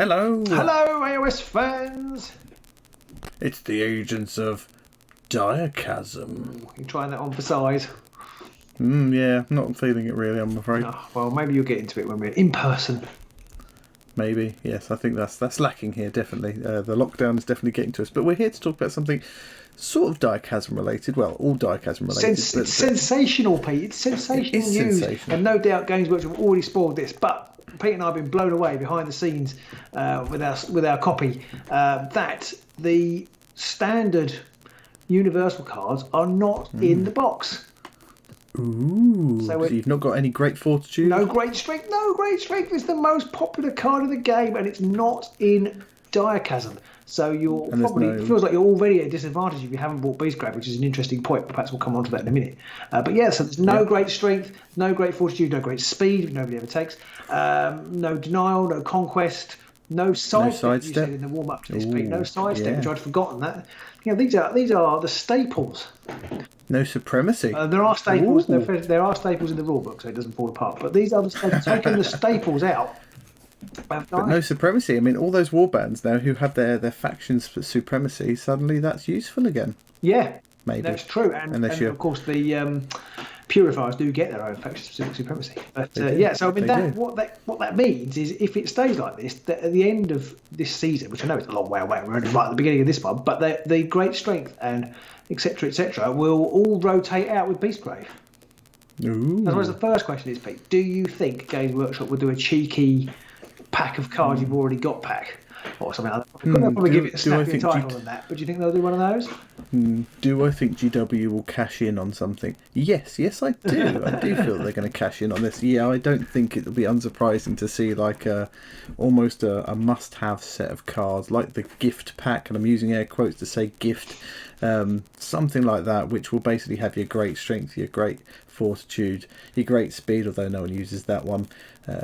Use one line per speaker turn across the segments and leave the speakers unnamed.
Hello!
Hello, AOS fans!
It's the agents of Direchasm.
You trying that on for size?
Yeah, not feeling it really, I'm afraid.
Oh, well, maybe you'll get into it when we're in person.
Maybe, yes, I think that's lacking here, definitely. The lockdown is definitely getting to us. But we're here to talk about something sort of Direchasm related. Well, all Direchasm related.
It's sensational, Pete. It's sensational news.
Sensational.
And no doubt Games Workshop have already spoiled this, but Pete and I have been blown away behind the scenes with our copy that the standard universal cards are not in the box.
Ooh, so you've not got any great fortitude?
No great strength. No great strength. It's the most popular card in the game, and it's not in Direchasm. So you're it feels like you're already at a disadvantage if you haven't bought Beast Grab, which is an interesting point. Perhaps we'll come on to that in a minute. But yeah, so there's no great strength, no great fortitude, no great speed, which nobody ever takes. No denial, no conquest, no sidestep. You said in the warm up to this, Pete. No sidestep, which I'd forgotten that. You know, these are the staples.
No supremacy.
There are staples. There are staples in the rule book, so it doesn't fall apart. But these are the staples. Taking the staples out.
But no supremacy. I mean, all those warbands now who have their factions for supremacy, suddenly that's useful again.
Yeah,
maybe
that's true. And of course the purifiers do get their own faction-specific supremacy. But yeah, so I mean what that means is if it stays like this, that at the end of this season, which I know it's a long way away, we're only right at the beginning of this one, but the great strength and etc. will all rotate out with Beastgrave.
Ooh.
As well as the first question is, Pete, do you think Games Workshop would do a cheeky pack of cards you've already got pack or something like that? They'll probably give it a snappy title than that, but do you think they'll do one of those?
Do I think GW will cash in on something? Yes, I do. I do feel they're going to cash in on this. Yeah, I don't think it'll be unsurprising to see like almost a must-have set of cards, like the gift pack, and I'm using air quotes to say gift, something like that, which will basically have your great strength, your great fortitude, your great speed, although no one uses that one,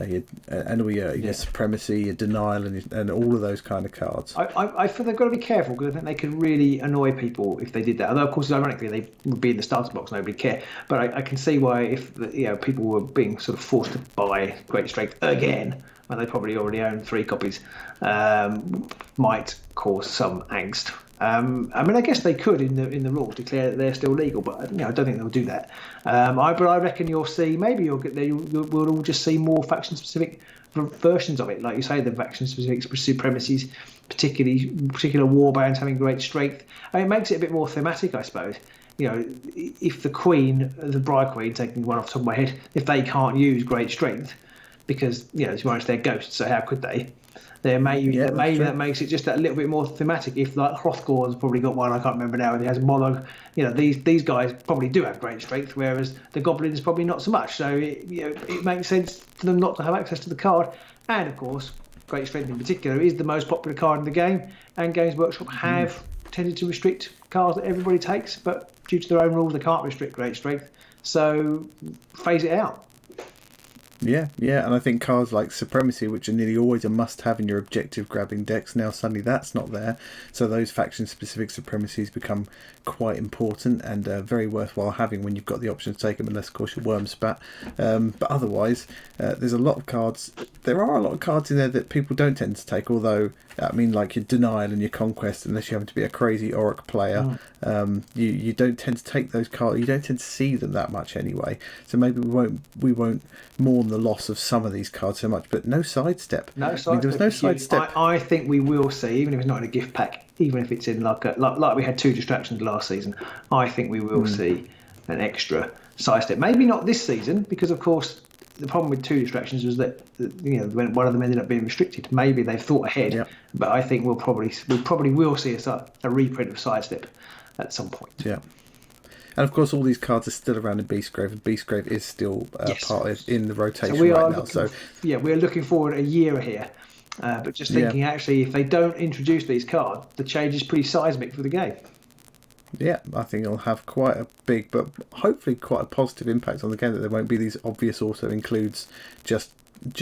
your supremacy, your denial, and all of those kind of cards.
I feel they've got to be careful because I think they could really annoy people if they did that. Although, of course, ironically, they would be in the starter box, nobody would care. But I can see why if people were being sort of forced to buy great strength again, when they probably already own 3 copies, might cause some angst. I mean, I guess they could in the rules declare that they're still legal, but I don't think they'll do that. But I reckon you'll see we'll all just see more faction specific versions of it, like you say, the faction specific supremacies, particular warbands having great strength. I mean, it makes it a bit more thematic, I suppose. You know, if the Queen, the Bride Queen, taking one off the top of my head, if they can't use great strength because it's their ghosts, so how could they? That makes it just that little bit more thematic. If like Hrothgor's probably got one, I can't remember now. He has Monog. These guys probably do have great strength, whereas the goblins probably not so much. So it makes sense for them not to have access to the card. And of course, great strength in particular is the most popular card in the game. And Games Workshop have tended to restrict cards that everybody takes, but due to their own rules, they can't restrict great strength. So phase it out.
Yeah, and I think cards like Supremacy, which are nearly always a must-have in your objective grabbing decks, now suddenly that's not there. So those faction-specific Supremacies become quite important and very worthwhile having when you've got the option to take them, unless, of course, you're Wormspat. But otherwise, there's a lot of cards. There are a lot of cards in there that people don't tend to take, although, I mean, like your Denial and your Conquest, unless you happen to be a crazy Auric player, you don't tend to take those cards. You don't tend to see them that much anyway. So maybe we won't mourn the loss of some of these cards so much, but no sidestep.
No sidestep.
There was no sidestep.
I think we will see, even if it's not in a gift pack, even if it's in like we had 2 distractions last season, I think we will see an extra sidestep. Maybe not this season, because of course the problem with 2 distractions was that when one of them ended up being restricted. Maybe they've thought ahead, but I think we probably will see a reprint of sidestep at some point.
Yeah. And of course, all these cards are still around in Beastgrave, and Beastgrave is still in the rotation right now.
We're looking forward a year here. But just thinking, actually, if they don't introduce these cards, the change is pretty seismic for the game.
Yeah, I think it'll have quite a big, but hopefully quite a positive impact on the game, that there won't be these obvious auto includes just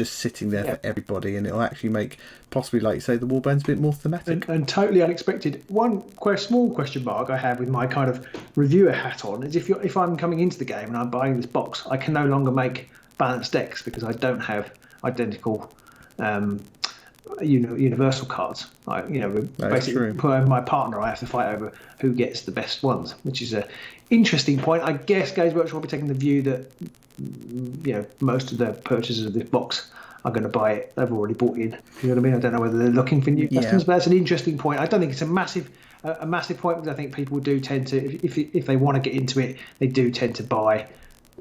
sitting there for everybody, and it'll actually make possibly, like you say, the warbands a bit more thematic
and totally unexpected. One small question mark I have with my kind of reviewer hat on is if I'm coming into the game and I'm buying this box, I can no longer make balanced decks because I don't have identical universal cards. Like, basically, my partner, I have to fight over who gets the best ones, which is a interesting point. I guess Games Workshop will be taking the view that most of the purchasers of this box are going to buy it. They've already bought in. You know what I mean? I don't know whether they're looking for new customers, but that's an interesting point. I don't think it's a massive point, because I think people do tend to, if they want to get into it, they do tend to buy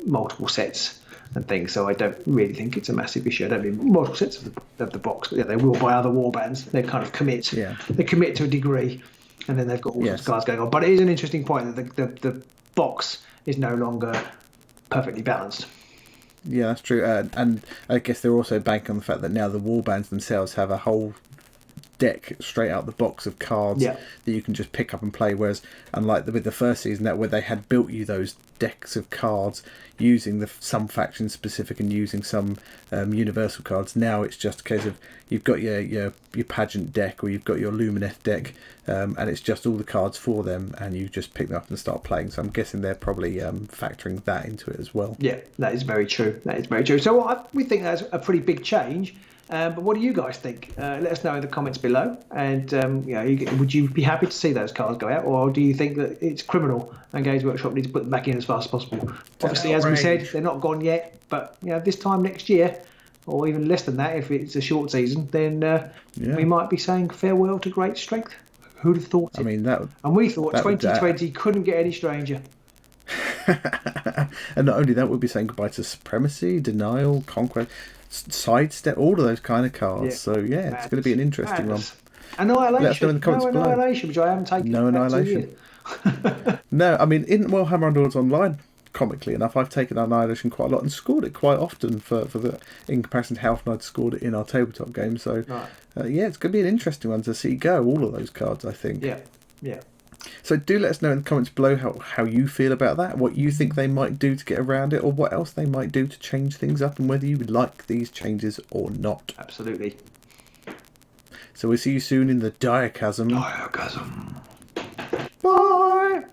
multiple sets and things. So I don't really think it's a massive issue. I don't mean multiple sets of the box, but they will buy other warbands. They kind of commit. Yeah. They commit to a degree, and then they've got all those cards going on. But it is an interesting point that the box is no longer perfectly balanced.
Yeah, that's true. And I guess they're also banking on the fact that now the warbands themselves have a whole deck straight out the box of cards that you can just pick up and play, whereas unlike with the first season, where they had built you those decks of cards using some faction specific and using some universal cards, now it's just a case of you've got your pageant deck, or you've got your Lumineth deck, and it's just all the cards for them, and you just pick them up and start playing. So I'm guessing they're probably factoring that into it as well.
Yeah, that is very true. So we think that's a pretty big change. But what do you guys think? Let us know in the comments below. And would you be happy to see those cards go out, or do you think that it's criminal and Games Workshop need to put them back in as fast as possible? Obviously, as we said, they're not gone yet. But this time next year, or even less than that, if it's a short season, then we might be saying farewell to great strength. Who'd have thought it?
I mean,
and we thought 2020 couldn't get any stranger.
And not only that, we'll be saying goodbye to Supremacy, Denial, Conquest, Sidestep, all of those kind of cards. So it's going to be an interesting one.
Annihilation.
Let us know in the comments below.
Annihilation, which I haven't taken.
No Annihilation. No, I mean, in Warhammer Underlords Online, comically enough, I've taken Annihilation quite a lot and scored it quite often for in comparison to how often I'd scored it in our tabletop game. So it's going to be an interesting one to see go, all of those cards, I think.
Yeah.
So do let us know in the comments below how you feel about that, what you think they might do to get around it, or what else they might do to change things up, and whether you would like these changes or not.
Absolutely.
So we'll see you soon in the Direchasm.
Bye.